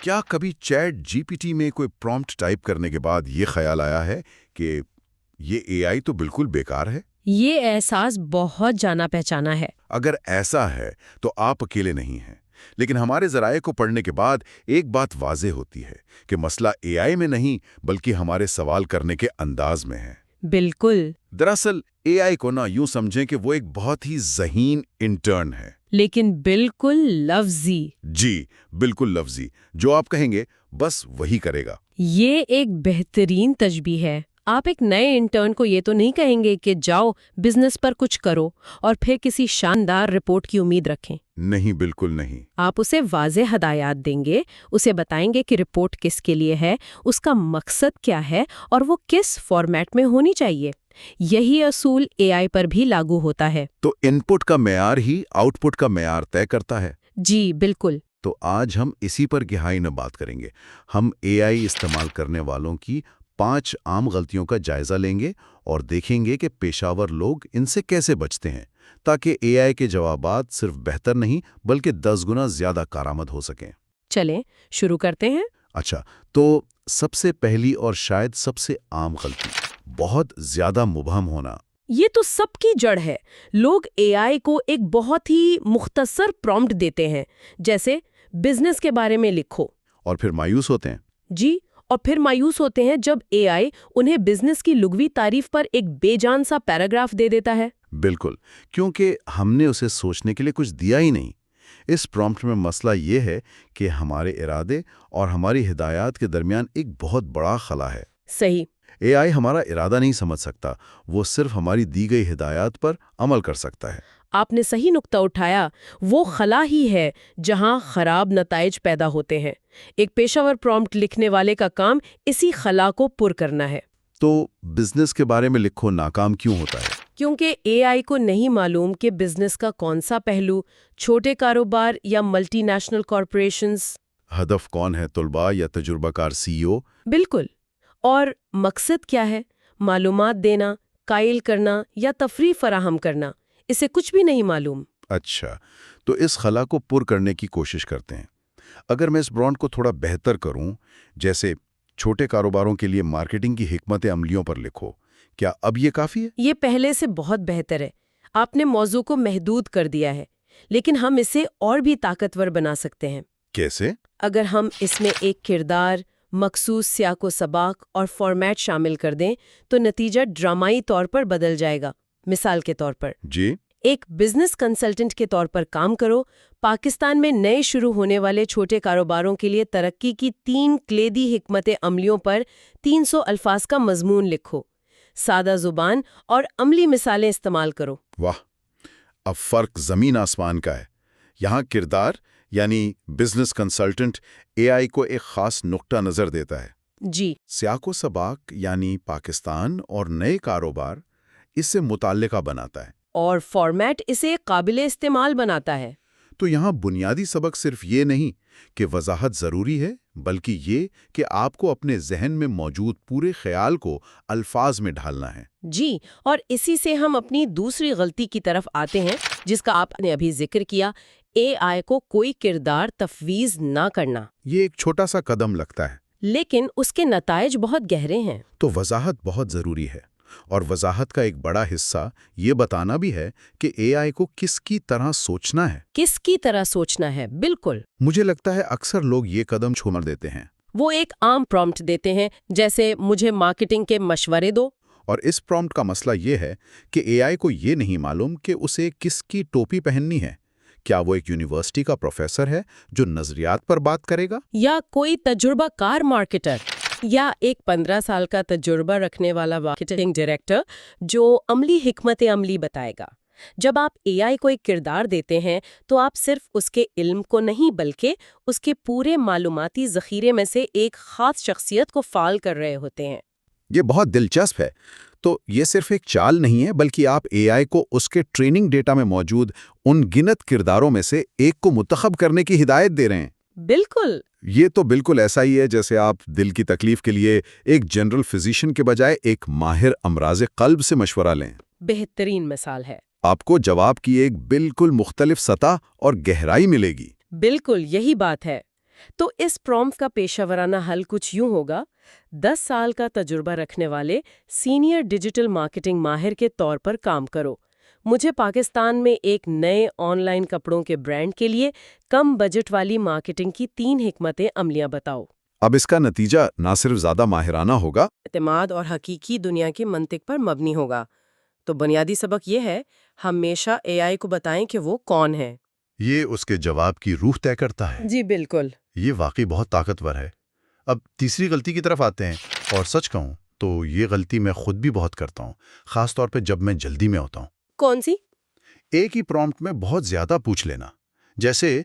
کیا کبھی chat G P T میں کوئی پرومپٹ ٹائپ کرنے کے بعد یہ خیال آیا ہے کہ یہ اے آئی تو بالکل بیکار ہے؟ یہ احساس بہت جانا پہچانا ہے۔ اگر ایسا ہے تو آپ اکیلے نہیں ہیں، لیکن ہمارے ذرائع کو پڑھنے کے بعد ایک بات واضح ہوتی ہے کہ مسئلہ اے آئی میں نہیں بلکہ ہمارے سوال کرنے کے انداز میں ہے۔ بالکل۔ دراصل اے آئی کو یوں سمجھیں کہ وہ ایک بہت ہی ذہین انٹرن ہے، لیکن بالکل لفظی۔ جی بالکل لفظی، جو آپ کہیں گے بس وہی کرے گا۔ یہ ایک بہترین تشبیہ ہے۔ آپ ایک نئے انٹرن کو یہ تو نہیں کہیں گے کہ جاؤ بزنس پر کچھ کرو اور پھر کسی شاندار رپورٹ کی امید رکھیں۔ نہیں، بالکل نہیں۔ آپ اسے واضح ہدایات دیں گے، اسے بتائیں گے کہ رپورٹ کس کے لیے ہے، اس کا مقصد کیا ہے اور وہ کس فارمیٹ میں ہونی چاہیے۔ یہی اصول اے آئی پر بھی لاگو ہوتا ہے۔ تو ان پٹ کا معیار ہی آؤٹ پٹ کا معیار طے کرتا ہے۔ جی بالکل۔ تو آج ہم اسی پر گہرائی میں بات کریں گے۔ ہم اے آئی استعمال کرنے والوں کی 5 عام غلطیوں کا جائزہ لیں گے اور دیکھیں گے کہ پیشہ ور لوگ ان سے کیسے بچتے ہیں تاکہ اے آئی کے جوابات صرف بہتر نہیں بلکہ 10 گنا زیادہ کارآمد ہو سکیں۔ چلیں شروع کرتے ہیں۔ اچھا، تو سب سے پہلی اور شاید سب سے عام غلطی، بہت زیادہ مبہم ہونا۔ یہ تو سب کی جڑ ہے۔ لوگ اے آئی کو ایک بہت ہی مختصر پرومپٹ دیتے ہیں، جیسے بزنس کے بارے میں لکھو، اور پھر مایوس ہوتے ہیں۔ جی، اور پھر مایوس ہوتے ہیں جب اے آئی انہیں بزنس کی لغوی تعریف پر ایک بے جان سا پیراگراف دے دیتا ہے۔ بالکل، کیونکہ ہم نے اسے سوچنے کے لیے کچھ دیا ہی نہیں۔ اس پرومپٹ میں مسئلہ یہ ہے کہ ہمارے ارادے اور ہماری ہدایات کے درمیان ایک بہت بڑا خلا ہے۔ صحیح۔ اے آئی ہمارا ارادہ نہیں سمجھ سکتا، وہ صرف ہماری دی گئی ہدایات پر عمل کر سکتا ہے۔ آپ نے صحیح نقطہ اٹھایا، وہ خلا ہی ہے جہاں خراب نتائج پیدا ہوتے ہیں۔ ایک پیشہ ور پرومپٹ لکھنے والے کا کام اسی خلا کو پر کرنا ہے۔ تو بزنس کے بارے میں لکھو ناکام کیوں ہوتا ہے؟ کیونکہ اے آئی کو نہیں معلوم کہ بزنس کا کون سا پہلو، چھوٹے کاروبار یا ملٹی نیشنل کارپوریشنز، ہدف کون ہے، طلباء یا تجربہ کار سی ای او؟ بالکل، اور مقصد کیا ہے، معلومات دینا، قائل کرنا یا تفریح فراہم کرنا، اسے کچھ بھی نہیں معلوم۔ اچھا، تو اس خلا کو پر کرنے کی کوشش کرتے ہیں۔ اگر میں اس برانڈ کو تھوڑا بہتر کروں، جیسے چھوٹے کاروباروں کے لیے مارکیٹنگ کی حکمت عملیوں پر لکھو، کیا اب یہ کافی ہے؟ یہ پہلے سے بہت بہتر ہے۔ آپ نے موضوع کو محدود کر دیا ہے، لیکن ہم اسے اور بھی طاقتور بنا سکتے ہیں۔ کیسے؟ اگر ہم اس میں ایک کردار، مخصوص سیاق و سباق اور فارمیٹ شامل کر دیں تو نتیجہ ڈرامائی طور پر بدل جائے گا۔ مثال کے طور پر، جی، ایک بزنس کنسلٹنٹ کے طور پر کام کرو، پاکستان میں نئے شروع ہونے والے چھوٹے کاروباروں کے لیے ترقی کی 3 کلیدی حکمت عملیوں پر 300 الفاظ کا مضمون لکھو، سادہ زبان اور عملی مثالیں استعمال کرو۔ واہ، اب فرق زمین آسمان کا ہے۔ یہاں کردار یعنی بزنس کنسلٹنٹ اے آئی کو ایک خاص نقطہ نظر دیتا ہے۔ جی، سیاق و سباق یعنی پاکستان اور نئے کاروبار اس سے متعلقہ بناتا ہے، اور فارمیٹ اسے قابل استعمال بناتا ہے۔ تو یہاں بنیادی سبق صرف یہ نہیں کہ وضاحت ضروری ہے، بلکہ یہ کہ آپ کو اپنے ذہن میں موجود پورے خیال کو الفاظ میں ڈھالنا ہے۔ جی، اور اسی سے ہم اپنی دوسری غلطی کی طرف آتے ہیں جس کا آپ نے ابھی ذکر کیا، اے آئی کو کوئی کردار تفویض نہ کرنا۔ یہ ایک چھوٹا سا قدم لگتا ہے، لیکن اس کے نتائج بہت گہرے ہیں۔ تو وضاحت بہت ضروری ہے، اور وضاحت کا ایک بڑا حصہ یہ بتانا بھی ہے کہ اے آئی کو کس کی طرح سوچنا ہے۔ کس کی طرح سوچنا ہے، بالکل۔ مجھے لگتا ہے اکثر لوگ یہ قدم چھوڑ دیتے ہیں۔ وہ ایک عام پرومپٹ دیتے ہیں، جیسے مجھے مارکیٹنگ کے مشورے دو۔ اور اس پرومپٹ کا مسئلہ یہ ہے کہ اے آئی کو یہ نہیں معلوم کہ اسے کس کی ٹوپی پہننی ہے۔ کیا وہ ایک یونیورسٹی کا پروفیسر ہے جو نظریات پر بات کرے گا، یا کوئی تجربہ کار مارکیٹر، یا ایک 15 سال کا تجربہ رکھنے والا مارکیٹنگ ڈائریکٹر جو عملی حکمت عملی بتائے گا؟ جب آپ اے آئی کو ایک کردار دیتے ہیں تو آپ صرف اس کے علم کو نہیں بلکہ اس کے پورے معلوماتی ذخیرے میں سے ایک خاص شخصیت کو فعال کر رہے ہوتے ہیں۔ یہ بہت دلچسپ ہے۔ تو یہ صرف ایک چال نہیں ہے، بلکہ آپ اے آئی کو اس کے ٹریننگ ڈیٹا میں موجود ان گنت کرداروں میں سے ایک کو منتخب کرنے کی ہدایت دے رہے ہیں۔ بالکل۔ یہ تو بالکل ایسا ہی ہے جیسے آپ دل کی تکلیف کے لیے ایک جنرل فزیشین کے بجائے ایک ماہر امراض قلب سے مشورہ لیں۔ بہترین مثال ہے۔ آپ کو جواب کی ایک بالکل مختلف سطح اور گہرائی ملے گی۔ بالکل یہی بات ہے۔ تو اس پرومپٹ کا پیشہ ورانہ حل کچھ یوں ہوگا: 10 سال کا تجربہ رکھنے والے سینئر ڈیجیٹل مارکیٹنگ ماہر کے طور پر کام کرو۔ مجھے پاکستان میں ایک نئے آن لائن کپڑوں کے برانڈ کے لیے کم بجٹ والی مارکیٹنگ کی 3 حکمت عملیاں بتاؤ۔ اب اس کا نتیجہ نہ صرف زیادہ ماہرانہ ہوگا، اعتماد اور حقیقی دنیا کے منطق پر مبنی ہوگا۔ تو بنیادی سبق یہ ہے، ہمیشہ اے آئی کو بتائیں کہ وہ کون ہے۔ یہ اس کے جواب کی روح طے کرتا ہے۔ جی بالکل۔ یہ واقعی بہت طاقتور ہے۔ اب تیسری غلطی کی طرف آتے ہیں، اور سچ کہوں تو یہ غلطی میں خود بھی بہت کرتا ہوں، خاص طور پہ جب میں جلدی میں ہوتا ہوں۔ کون سی؟ ایک ہی پرومپٹ میں بہت زیادہ پوچھ لینا۔ جیسے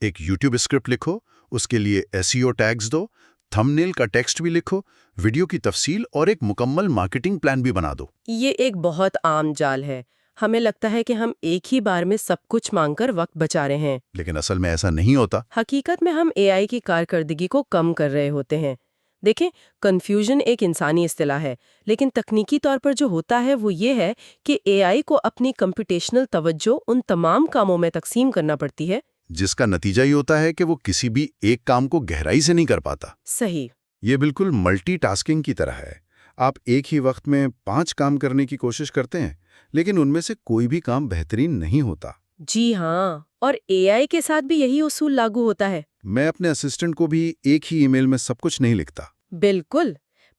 ایک یوٹیوب اسکرپٹ لکھو، اس کے لیے SEO ٹیگز دو، تھمبنیل کا ٹیکسٹ بھی لکھو، ویڈیو کی تفصیل اور ایک مکمل مارکیٹنگ پلان بھی بنا دو۔ یہ ایک بہت عام جال ہے۔ ہمیں لگتا ہے کہ ہم ایک ہی بار میں سب کچھ مانگ کر وقت بچا رہے ہیں، لیکن اصل میں ایسا نہیں ہوتا۔ حقیقت میں ہم اے آئی کی کارکردگی کو کم کر رہے ہوتے ہیں۔ دیکھیں، کنفیوژن ایک انسانی اصطلاح ہے، لیکن تکنیکی طور پر جو ہوتا ہے وہ یہ ہے کہ اے آئی کو اپنی کمپیوٹیشنل توجہ ان تمام کاموں میں تقسیم کرنا پڑتی ہے جس کا نتیجہ یہ ہوتا ہے کہ وہ کسی بھی ایک کام کو گہرائی سے نہیں کر پاتا۔ صحیح۔ یہ بالکل ملٹی ٹاسکنگ کی طرح ہے۔ آپ ایک ہی وقت میں 5 کام کرنے کی کوشش کرتے ہیں، لیکن ان میں سے کوئی بھی کام بہترین نہیں ہوتا۔ جی ہاں، اور اے آئی کے ساتھ بھی یہی اصول لاگو ہوتا ہے۔ میں اپنے اسسٹنٹ کو بھی ایک ہی ای میل میں سب کچھ نہیں لکھتا۔ بالکل۔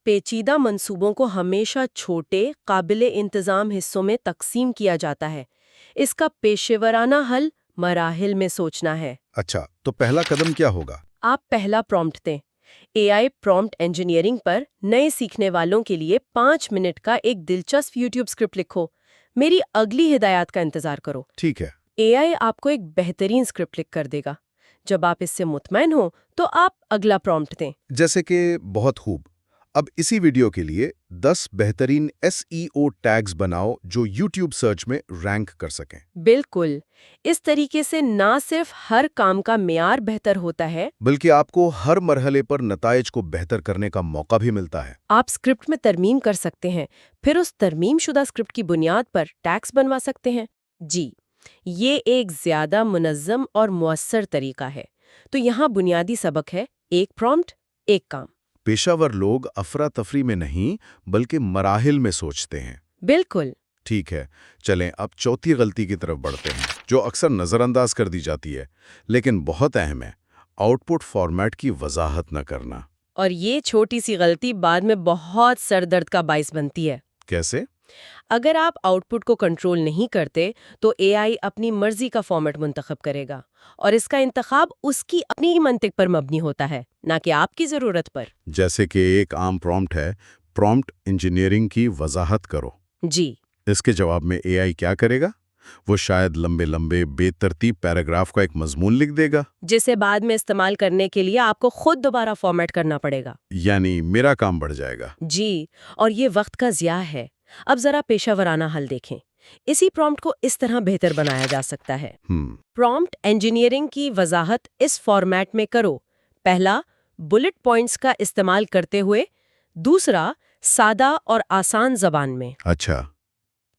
پیچیدہ منصوبوں کو ہمیشہ چھوٹے، قابل انتظام حصوں میں تقسیم کیا جاتا ہے۔ اس کا پیشہ ورانہ حل مراحل میں سوچنا ہے۔ اچھا، تو پہلا قدم کیا ہوگا؟ آپ پہلا پرومپٹ دیں۔ اے آئی پرومپٹ انجینئرنگ پر نئے سیکھنے والوں کے لیے 5 منٹ کا ایک دلچسپ یوٹیوب اسکرپٹ لکھو۔ میری اگلی ہدایات کا انتظار کرو۔ ٹھیک ہے۔ اے آئی آپ کو ایک بہترین اسکرپٹ لکھ کر دے گا۔ جب آپ اس سے مطمئن ہو تو آپ اگلا پرومپٹ دیں۔ جیسے کہ بہت خوب۔ اب اسی ویڈیو کے لیے 10 بہترین SEO ٹیگز بناؤ جو یوٹیوب سرچ میں رینک کر سکیں۔ بالکل۔ اس طریقے سے نہ صرف ہر کام کا معیار بہتر ہوتا ہے، بلکہ آپ کو ہر مرحلے پر نتائج کو بہتر کرنے کا موقع بھی ملتا ہے۔ آپ اسکرپٹ میں ترمیم کر سکتے ہیں، پھر اس ترمیم شدہ اسکرپٹ کی بنیاد پر ٹیگز بنوا سکتے ہیں۔ جی، یہ ایک زیادہ منظم اور مؤثر طریقہ ہے۔ تو یہاں بنیادی سبق ہے، ایک پرومپٹ، ایک کام۔ پیشہ ور لوگ افراتفری میں نہیں بلکہ مراحل میں سوچتے ہیں۔ بالکل۔ ٹھیک ہے، چلیں اب چوتھی غلطی کی طرف بڑھتے ہیں، جو اکثر نظر انداز کر دی جاتی ہے لیکن بہت اہم ہے: آؤٹ پٹ فارمیٹ کی وضاحت نہ کرنا۔ اور یہ چھوٹی سی غلطی بعد میں بہت سر درد کا باعث بنتی ہے۔ کیسے؟ اگر آپ آؤٹ پٹ کو کنٹرول نہیں کرتے تو اے آئی اپنی مرضی کا فارمیٹ منتخب کرے گا، اور اس کا انتخاب اس کی اپنی ہی منطق پر مبنی ہوتا ہے، نہ کہ آپ کی ضرورت پر۔ جیسے کہ ایک عام پرومپٹ ہے: پرومپٹ انجینئرنگ کی وضاحت کرو۔ جی۔ اس کے جواب میں اے آئی کیا کرے گا؟ وہ شاید لمبے لمبے بے ترتیب پیراگراف کا ایک مضمون لکھ دے گا، جسے بعد میں استعمال کرنے کے لیے آپ کو خود دوبارہ فارمیٹ کرنا پڑے گا۔ یعنی میرا کام بڑھ جائے گا۔ جی، اور یہ وقت کا ضیاع ہے۔ اب ذرا پیشہ ورانہ حل دیکھیں۔ اسی پرومپٹ کو اس طرح بہتر بنایا جا سکتا ہے۔ پرومپٹ انجینئرنگ کی وضاحت اس فارمیٹ میں کرو: پہلا، بلٹ پوائنٹس کا استعمال کرتے ہوئے۔ دوسرا، سادہ اور آسان زبان میں۔ اچھا۔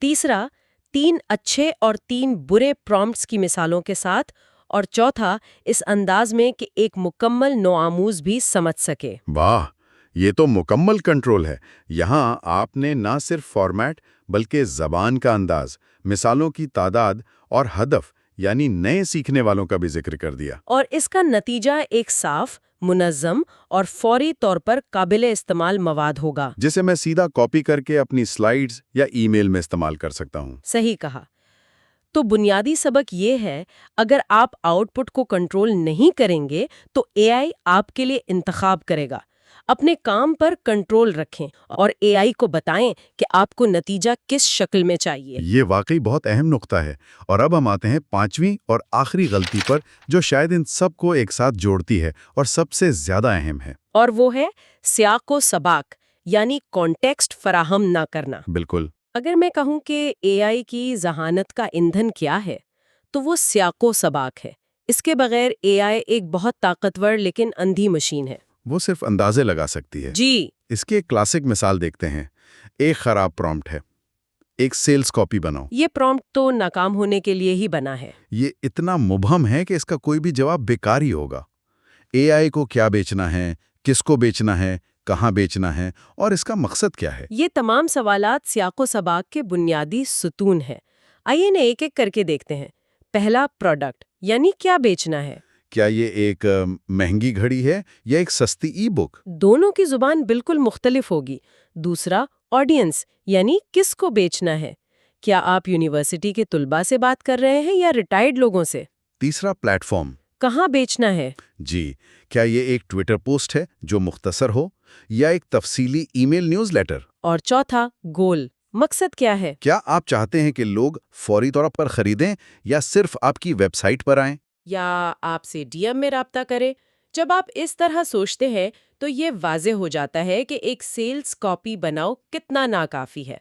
تیسرا، 3 اچھے اور 3 برے پرومپٹس کی مثالوں کے ساتھ۔ اور چوتھا، اس انداز میں کہ ایک مکمل نوآموز بھی سمجھ سکے۔ واہ، یہ تو مکمل کنٹرول ہے۔ یہاں آپ نے نہ صرف فارمیٹ بلکہ زبان کا انداز، مثالوں کی تعداد اور ہدف یعنی نئے سیکھنے والوں کا بھی ذکر کر دیا۔ اور اس کا نتیجہ ایک صاف، منظم اور فوری طور پر قابل استعمال مواد ہوگا، جسے میں سیدھا کاپی کر کے اپنی سلائیڈز یا ای میل میں استعمال کر سکتا ہوں۔ صحیح کہا۔ تو بنیادی سبق یہ ہے، اگر آپ آؤٹ پٹ کو کنٹرول نہیں کریں گے تو اے آئی آپ کے لیے انتخاب کرے گا۔ اپنے کام پر کنٹرول رکھیں اور اے آئی کو بتائیں کہ آپ کو نتیجہ کس شکل میں چاہیے۔ یہ واقعی بہت اہم نقطہ ہے۔ اور اب ہم آتے ہیں 5ویں اور آخری غلطی پر، جو شاید ان سب کو ایک ساتھ جوڑتی ہے اور سب سے زیادہ اہم ہے۔ اور وہ ہے سیاق و سباق، یعنی کانٹیکسٹ فراہم نہ کرنا۔ بالکل۔ اگر میں کہوں کہ اے آئی کی ذہانت کا ایندھن کیا ہے تو وہ سیاق و سباق ہے۔ اس کے بغیر اے آئی ایک بہت طاقتور لیکن اندھی مشین ہے۔ وہ صرف اندازے لگا سکتی ہے۔ جی۔ اس کی ایک کلاسک مثال دیکھتے ہیں۔ ایک خراب پرومپٹ ہے: ایک سیلز کاپی بناؤ۔ یہ پرومپٹ تو ناکام ہونے کے لیے ہی بنا ہے۔ یہ اتنا مبہم ہے کہ اس کا کوئی بھی جواب بیکار ہی ہوگا۔ اے آئی کو کیا بیچنا ہے، کس کو بیچنا ہے، کہاں بیچنا ہے، اور اس کا مقصد کیا ہے؟ یہ تمام سوالات سیاق و سباق کے بنیادی ستون ہیں۔ آئیے انہیں ایک ایک کر کے دیکھتے ہیں۔ پہلا، پروڈکٹ، یعنی کیا بیچنا ہے۔ کیا یہ ایک مہنگی گھڑی ہے یا ایک سستی ای بک؟ دونوں کی زبان بالکل مختلف ہوگی۔ دوسرا، آڈینس، یعنی کس کو بیچنا ہے۔ کیا آپ یونیورسٹی کے طلباء سے بات کر رہے ہیں یا ریٹائرڈ لوگوں سے؟ تیسرا، پلیٹ فارم۔ کہاں بیچنا ہے؟ جی، کیا یہ ایک ٹویٹر پوسٹ ہے جو مختصر ہو یا ایک تفصیلی ای میل نیوز لیٹر؟ اور چوتھا، گول، مقصد کیا ہے؟ کیا آپ چاہتے ہیں کہ لوگ فوری طور پر خریدیں یا صرف آپ کی ویب سائٹ پر آئیں؟ یا آپ سے ڈی ایم میں رابطہ کرے؟ جب آپ اس طرح سوچتے ہیں تو یہ واضح ہو جاتا ہے کہ ایک سیلز کاپی بناؤ کتنا ناکافی ہے۔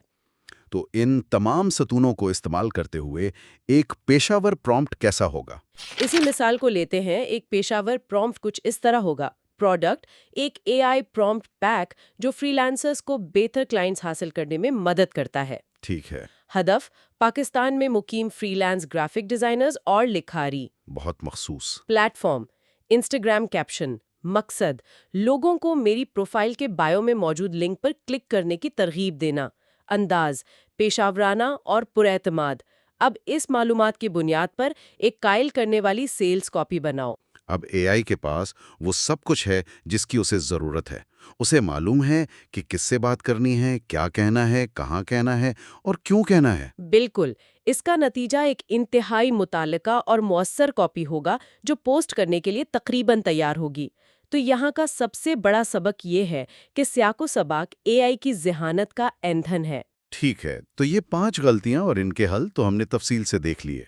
تو ان تمام ستونوں کو استعمال کرتے ہوئے ایک پیشہ ور پرومپٹ کیسا ہوگا؟ اسی مثال کو لیتے ہیں۔ ایک پیشہ ور پرومپٹ کچھ اس طرح ہوگا۔ پروڈکٹ، ایک اے آئی پرومپٹ پیک جو فری لانسرز کو بہتر کلائنٹس حاصل کرنے میں مدد کرتا ہے۔ ٹھیک ہے۔ ہدف، پاکستان میں مقیم فری لانس گرافک ڈیزائنرز اور لکھاری۔ بہت مخصوص۔ Plate form, Instagram caption. مقصد، لوگوں کو میری پروفائل کے بائیو میں موجود لنک پر کلک کرنے کی ترغیب دینا۔ انداز، پیشہ ورانہ اور پراعتماد۔ اب اس معلومات کی بنیاد پر ایک قائل کرنے والی سیلز کاپی بناؤ۔ اب اے آئی کے پاس وہ سب کچھ ہے جس کی اسے ضرورت ہے۔ اسے معلوم ہے کہ کس سے بات کرنی ہے، کیا کہنا ہے، کہاں کہنا ہے اور کیوں کہنا ہے۔ بالکل، اس کا نتیجہ ایک انتہائی متعلقہ اور مؤثر کاپی ہوگا جو پوسٹ کرنے کے لیے تقریباً تیار ہوگی۔ تو یہاں کا سب سے بڑا سبق یہ ہے کہ سیاق و سباق اے آئی کی ذہانت کا ایندھن ہے۔ ٹھیک ہے، تو یہ 5 غلطیاں اور ان کے حل تو ہم نے تفصیل سے دیکھ لیے۔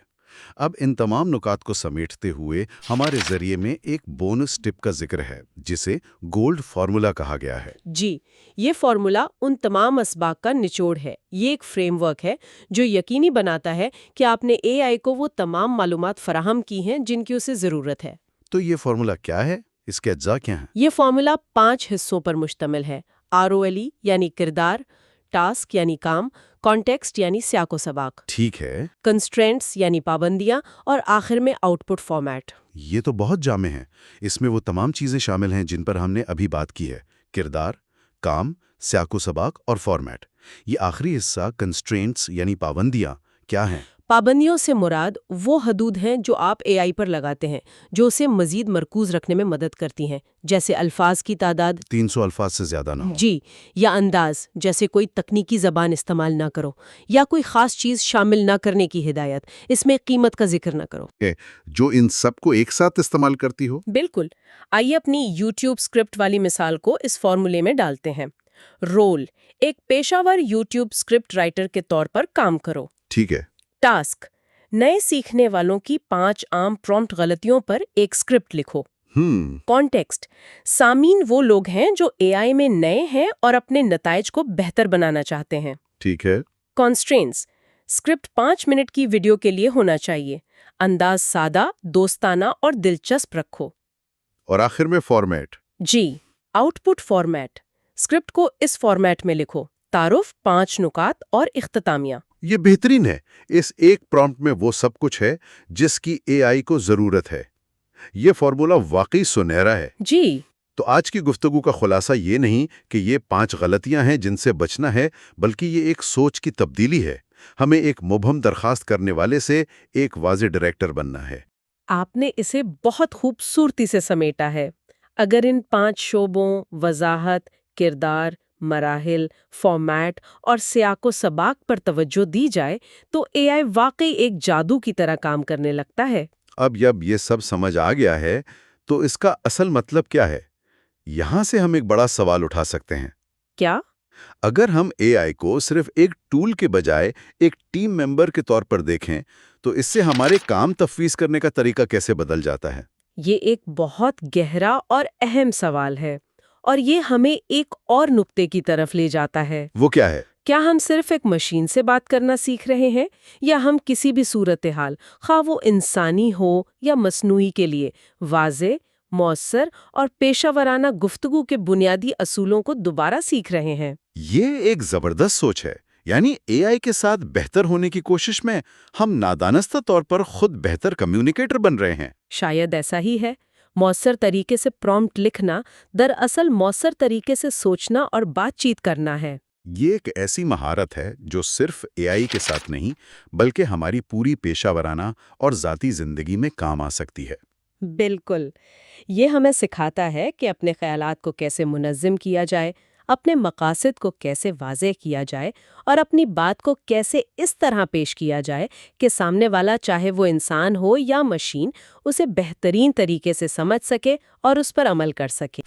اب ان تمام نکات کو سمیٹتے ہوئے ہمارے ذریعے میں ایک بونس ٹپ کا ذکر ہے جسے گولڈ فارمولا کہا گیا ہے۔ جی، یہ فارمولا ان تمام اسباق کا نچوڑ ہے۔ یہ ایک فریم ورک ہے جو یقینی بناتا ہے کہ آپ نے اے آئی کو وہ تمام معلومات فراہم کی ہیں جن کی اسے ضرورت ہے۔ تو یہ فارمولا کیا ہے؟ اس کے اجزاء کیا ہیں؟ یہ فارمولا 5 حصوں پر مشتمل ہے۔ ROLE یعنی کردار، ٹاسک یعنی کام، کانٹیکسٹ یعنی سیاق و سباق، ٹھیک ہے۔ کنسٹرینٹس یعنی پابندیاں، اور آخر میں آؤٹ پٹ فارمیٹ۔ یہ تو بہت جامع ہے۔ اس میں وہ تمام چیزیں شامل ہیں جن پر ہم نے ابھی بات کی ہے: کردار، کام، سیاق و سباق اور فارمیٹ۔ یہ آخری حصہ کنسٹرینٹس یعنی پابندیاں کیا ہیں؟ پابندیوں سے مراد وہ حدود ہیں جو آپ اے آئی پر لگاتے ہیں جو اسے مزید مرکوز رکھنے میں مدد کرتی ہیں، جیسے الفاظ کی تعداد 300 الفاظ سے زیادہ نہ ہو۔ جی، یا انداز، جیسے کوئی تکنیکی زبان استعمال نہ کرو، یا کوئی خاص چیز شامل نہ کرنے کی ہدایت، اس میں قیمت کا ذکر نہ کرو۔ جو ان سب کو ایک ساتھ استعمال کرتی ہو۔ بالکل۔ آئیے اپنی یوٹیوب اسکرپٹ والی مثال کو اس فارمولے میں ڈالتے ہیں۔ رول، ایک پیشہ ور یوٹیوب اسکرپٹ رائٹر کے طور پر کام کرو۔ ٹھیک ہے۔ ٹاسک، نئے سیکھنے والوں کی 5 عام پرومپٹ غلطیوں پر ایک اسکرپٹ لکھو۔ کانٹیکسٹ، سامعین وہ لوگ ہیں جو اے آئی میں نئے ہیں اور اپنے نتائج کو بہتر بنانا چاہتے ہیں۔ ٹھیک ہے۔ کانسٹرینٹس، اسکرپٹ 5 منٹ کی ویڈیو کے لیے ہونا چاہیے۔ انداز سادہ، دوستانہ اور دلچسپ رکھو۔ اور آخر میں فارمیٹ۔ جی، آؤٹ پٹ فارمیٹ، اسکرپٹ کو اس فارمیٹ میں لکھو: تعارف، 5 نکات اور اختتامیہ۔ یہ بہترین ہے۔ اس ایک پرومپٹ میں وہ سب کچھ ہے جس کی اے آئی کو ضرورت ہے۔ یہ فارمولا واقعی سنہرا ہے۔ جی، تو آج کی گفتگو کا خلاصہ یہ نہیں کہ یہ 5 غلطیاں ہیں جن سے بچنا ہے، بلکہ یہ ایک سوچ کی تبدیلی ہے۔ ہمیں ایک مبہم درخواست کرنے والے سے ایک واضح ڈائریکٹر بننا ہے۔ آپ نے اسے بہت خوبصورتی سے سمیٹا ہے۔ اگر ان 5 شعبوں، وضاحت، کردار، مراحل، فارمیٹ اور سیاق و سباق پر توجہ دی جائے تو اے آئی واقعی ایک جادو کی طرح کام کرنے لگتا ہے۔ اب جب یہ سب سمجھ آ گیا ہے تو اس کا اصل مطلب کیا ہے؟ یہاں سے ہم ایک بڑا سوال اٹھا سکتے ہیں۔ کیا؟ اگر ہم اے آئی کو صرف ایک ٹول کے بجائے ایک ٹیم ممبر کے طور پر دیکھیں تو اس سے ہمارے کام تفویض کرنے کا طریقہ کیسے بدل جاتا ہے؟ یہ ایک بہت گہرا اور اہم سوال ہے، اور یہ ہمیں ایک اور نقطے کی طرف لے جاتا ہے۔ وہ کیا ہے؟ کیا ہم صرف ایک مشین سے بات کرنا سیکھ رہے ہیں، یا ہم کسی بھی صورتحال، خواہ وہ انسانی ہو یا مصنوعی، کے لیے واضح، مؤثر اور پیشہ ورانہ گفتگو کے بنیادی اصولوں کو دوبارہ سیکھ رہے ہیں؟ یہ ایک زبردست سوچ ہے۔ یعنی اے آئی کے ساتھ بہتر ہونے کی کوشش میں ہم نادانستہ طور پر خود بہتر کمیونیکیٹر بن رہے ہیں۔ شاید ایسا ہی ہے۔ مؤثر طریقے سے پرومپٹ لکھنا دراصل مؤثر طریقے سے سوچنا اور بات چیت کرنا ہے۔ یہ ایک ایسی مہارت ہے جو صرف اے آئی کے ساتھ نہیں بلکہ ہماری پوری پیشہ ورانہ اور ذاتی زندگی میں کام آ سکتی ہے۔ بالکل۔ یہ ہمیں سکھاتا ہے کہ اپنے خیالات کو کیسے منظم کیا جائے، اپنے مقاصد کو کیسے واضح کیا جائے اور اپنی بات کو کیسے اس طرح پیش کیا جائے کہ سامنے والا چاہے وہ انسان ہو یا مشین اسے بہترین طریقے سے سمجھ سکے اور اس پر عمل کر سکے۔